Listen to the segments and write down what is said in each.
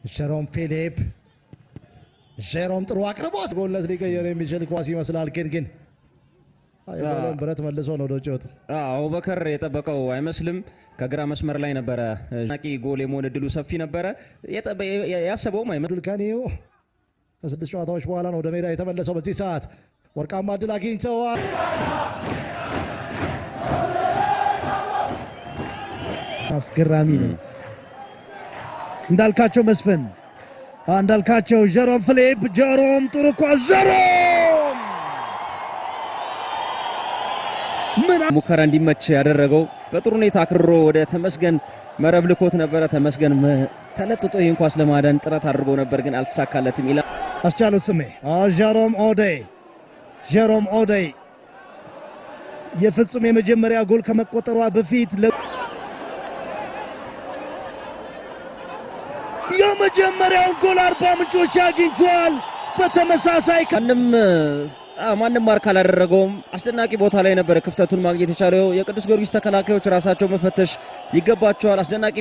ጀሮም ፊሊፕ ጀሮም ጥሩ አቅርቦት ጎልነት ሊቀየር የሚችል ኳስ ይመስላል። ግን አይባለም ብረት መልሶ ነው ወደ ጨዋታ። አቡበከር የጠበቀው አይመስልም። ከግራ መስመር ላይ ነበረ ናቂ ጎል የመሆን እድሉ ሰፊ ነበረ። ያሰበውም አይመስልም። ከኒው ከስድስት ጨዋታዎች በኋላ ነው ወደ ሜዳ የተመለሰው። በዚህ ሰዓት ወርቃማ እድል አግኝተዋል። አስገራሚ ነው። እንዳልካቸው መስፍን እንዳልካቸው ጀሮም ፊሊፕ ጀሮም ጥሩ ኳስ ጀሮም ምን ሙከራ እንዲመች ያደረገው በጥሩ ሁኔታ አክርሮ ወደ ተመስገን መረብ ልኮት ነበረ። ተመስገን ተለጥጦ ይህን ኳስ ለማዳን ጥረት አድርጎ ነበር ግን አልተሳካለትም ይላል አስቻለው ስሜ። ጀሮም ኦዴይ የፍጹም የመጀመሪያ ጎል ከመቆጠሯ በፊት የመጀመሪያውን ጎል አርባ ምንጮች አግኝቷል። በተመሳሳይ ማንም ማርክ አላደረገውም። አስደናቂ ቦታ ላይ ነበር ክፍተቱን ማግኘት የቻለው። የቅዱስ ጊዮርጊስ ተከላካዮች ራሳቸው መፈተሽ ይገባቸዋል። አስደናቂ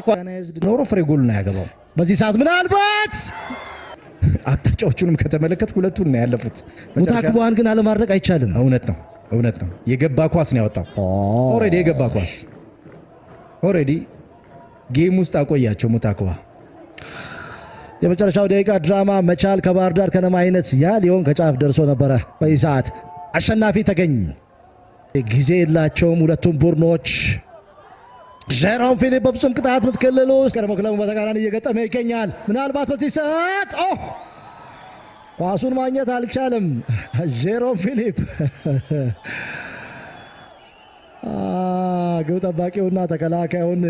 ኖሮ ፍሬ ጎል ነው ያገባው። በዚህ ሰዓት ምናልባት አቅጣጫዎቹንም ከተመለከት ሁለቱን ነው ያለፉት። ሙታክቧን ግን አለማድረግ አይቻልም። እውነት ነው። የገባ ኳስ ነው ያወጣው። ኦሬዲ የገባ ኳስ ኦሬዲ ጌም ውስጥ አቆያቸው ሙታክቧ። የመጨረሻው ደቂቃ ድራማ መቻል ከባህር ዳር ከነማ አይነት ያ ሊሆን ከጫፍ ደርሶ ነበረ። በዚህ ሰዓት አሸናፊ ተገኝ። ጊዜ የላቸውም ሁለቱም ቡድኖች። ጀሮም ፊሊፕ በፍጹም ቅጣት ምት ክልል ውስጥ ቀድሞ ክለቡ በተቃራኒ እየገጠመ ይገኛል። ምናልባት በዚህ ሰዓት ኳሱን ማግኘት አልቻለም። ጀሮም ፊሊፕ ግብ ጠባቂውና ተከላካዩን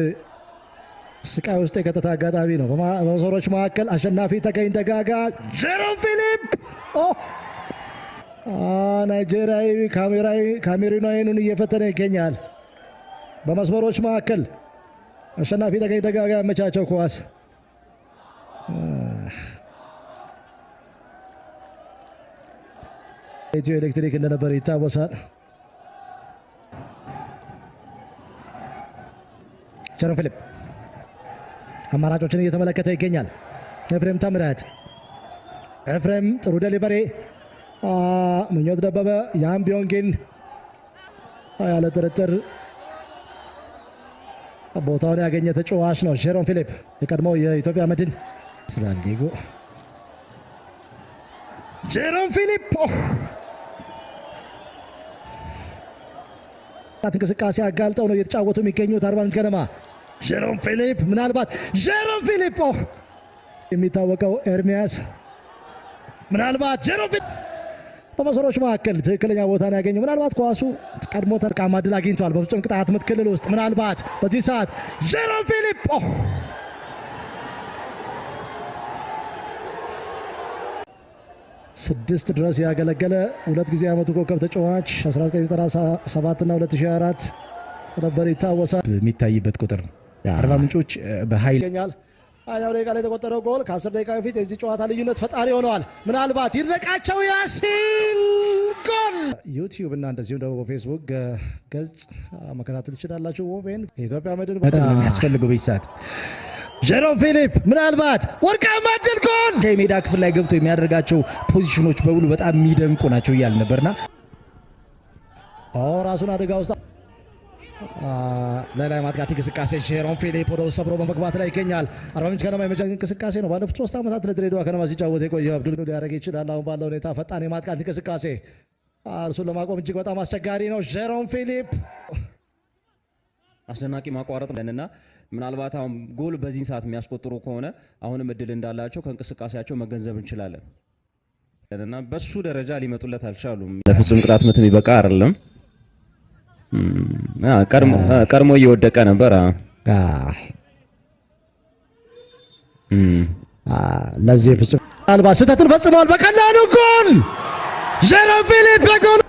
ስቃይ ውስጥ የከተታ አጋጣሚ ነው። በመሰሮች መካከል አሸናፊ ተገኝ ደጋጋ ጀሮም ፊሊፕ ናይጄሪያዊ ካሜሩናዊውን እየፈተነ ይገኛል። በመስመሮች መካከል አሸናፊ ተገኝ ደጋጋ ያመቻቸው ኳስ ኢትዮ ኤሌክትሪክ እንደነበር ይታወሳል። ጀሮም ፊሊፕ አማራጮችን እየተመለከተ ይገኛል። ኤፍሬም ታምራት ጥሩ ዴሊቨሪ ምኞት ደበበ ያም ቢሆን ግን ያለ ጥርጥር ቦታውን ያገኘ ተጫዋች ነው። ጀሮም ፊሊፕ የቀድሞው የኢትዮጵያ መድን ስላልዲጎ ጀሮም ፊሊፕ እንቅስቃሴ አጋልጠው ነው እየተጫወቱ የሚገኙት አርባ ምንጭ ከነማ። ጀሮም ፊሊፕ ምናልባት ጀሮም ፊሊፕ የሚታወቀው ኤርሚያስ ምናልባት ጀሮም ፊሊፕ በመሰሮች መካከል ትክክለኛ ቦታን ያገኘው ምናልባት ኳሱ ቀድሞ ተርቃማ ድል አግኝቷል። በፍጹም ቅጣት ምት ክልል ውስጥ ምናልባት በዚህ ሰዓት ጀሮም ፊሊፕ ስድስት ድረስ ያገለገለ ሁለት ጊዜ ዓመቱ ኮከብ ተጫዋች 1997 እና 2024 ነበር ይታወሳል። የሚታይበት ቁጥር አርባ ምንጮች በኃይል ይገኛል። አያው ደቂቃ ላይ የተቆጠረው ጎል ከ10 ደቂቃ በፊት የዚህ ጨዋታ ልዩነት ፈጣሪ ሆነዋል። ምናልባት ይድነቃቸው ያሲን ጎል ዩቲዩብ እና እንደዚሁም ደግሞ በፌስቡክ ገጽ መከታተል ትችላላችሁ። ወቤን የኢትዮጵያ መድን በጣም የሚያስፈልገው በይሳት ጀሮም ፊሊፕ ምናልባት ወርቃማ ድል ጎል ከሜዳ ክፍል ላይ ገብቶ የሚያደርጋቸው ፖዚሽኖች በሙሉ በጣም የሚደንቁ ናቸው እያልን ነበርና ራሱን አደጋ ውስጥ ላይ ማጥቃት እንቅስቃሴ ጀሮም ፊሊፕ ወደ ውስጥ ሰብሮ በመግባት ላይ ይገኛል። አርባ ምንጭ ከነማ የመጀመሪያ እንቅስቃሴ ነው። ባለፉት 3 ዓመታት ለድሬዳዋ ከነማ ሲጫወት የቆየው አብዱል ሊያደርግ ይችላል። አሁን ባለው ሁኔታ ፈጣን የማጥቃት እንቅስቃሴ እርሱን ለማቆም እጅግ በጣም አስቸጋሪ ነው። ጀሮም ፊሊፕ አስደናቂ ማቋረጥ ለንና ምናልባት አሁን ጎል በዚህ ሰዓት የሚያስቆጥሩ ከሆነ አሁንም እድል እንዳላቸው ከእንቅስቃሴያቸው መገንዘብ እንችላለን እና በሱ ደረጃ ሊመጡለት አልቻሉም። ለፍጹም ቅጣት ምት የሚበቃ አይደለም። ቀድሞ እየወደቀ ነበር። ለዚህ ፍጹም ምናልባት ስህተትን ፈጽመዋል። በቀላሉ ጎል ጀሮም ፊሊፕ በጎል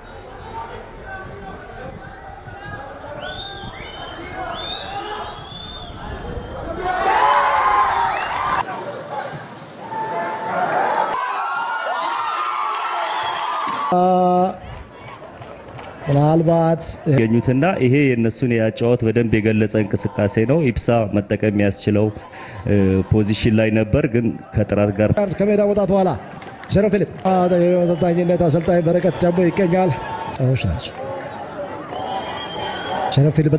ምናልባት ገኙትና ይሄ የነሱን ያጫወት በደንብ የገለጸ እንቅስቃሴ ነው። ኢብሳ መጠቀም የሚያስችለው ፖዚሽን ላይ ነበር፣ ግን ከጥራት ጋር ከሜዳ መውጣት በኋላ ጀሮ ፊሊፕ ተጠኝነት አሰልጣኝ በረከት ዳቦ ይገኛል። ጫዎች ናቸው። ጀሮ ፊሊፕ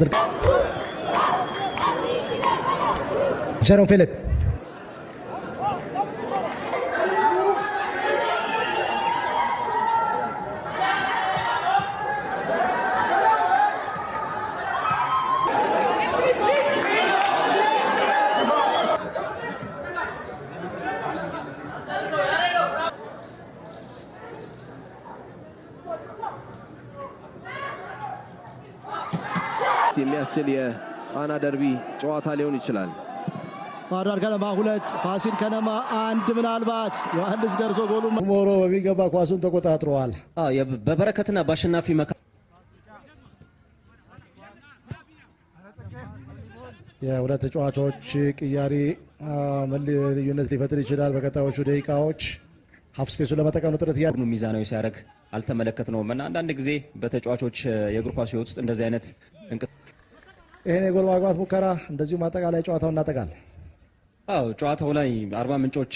ጀሮ ፊሊፕ የሚያስችል የጣና ደርቢ ጨዋታ ሊሆን ይችላል። ባህር ዳር ከነማ 2 ፋሲል ከነማ 1። ምናልባት ዮሐንስ ደርሶ ጎሉ ሞሮ በሚገባ ኳሱን ተቆጣጥሯል። በበረከትና በአሸናፊ የሁለት ተጫዋቾች ቅያሪ ልዩነት ሊፈጥር ይችላል። በቀጣዮቹ ደቂቃዎች ሀፍ ስፔሱን ለመጠቀም ጥረት ቡድኑ ሚዛናዊ ሲያደርግ አልተመለከትነውም እና አንዳንድ ጊዜ በተጫዋቾች የእግር ኳስ ሕይወት ውስጥ እንደዚህ አይነት ይሄን የጎል ማግባት ሙከራ እንደዚሁም አጠቃላይ ጨዋታው እናጠቃል። ጨዋታው ላይ አርባ ምንጮች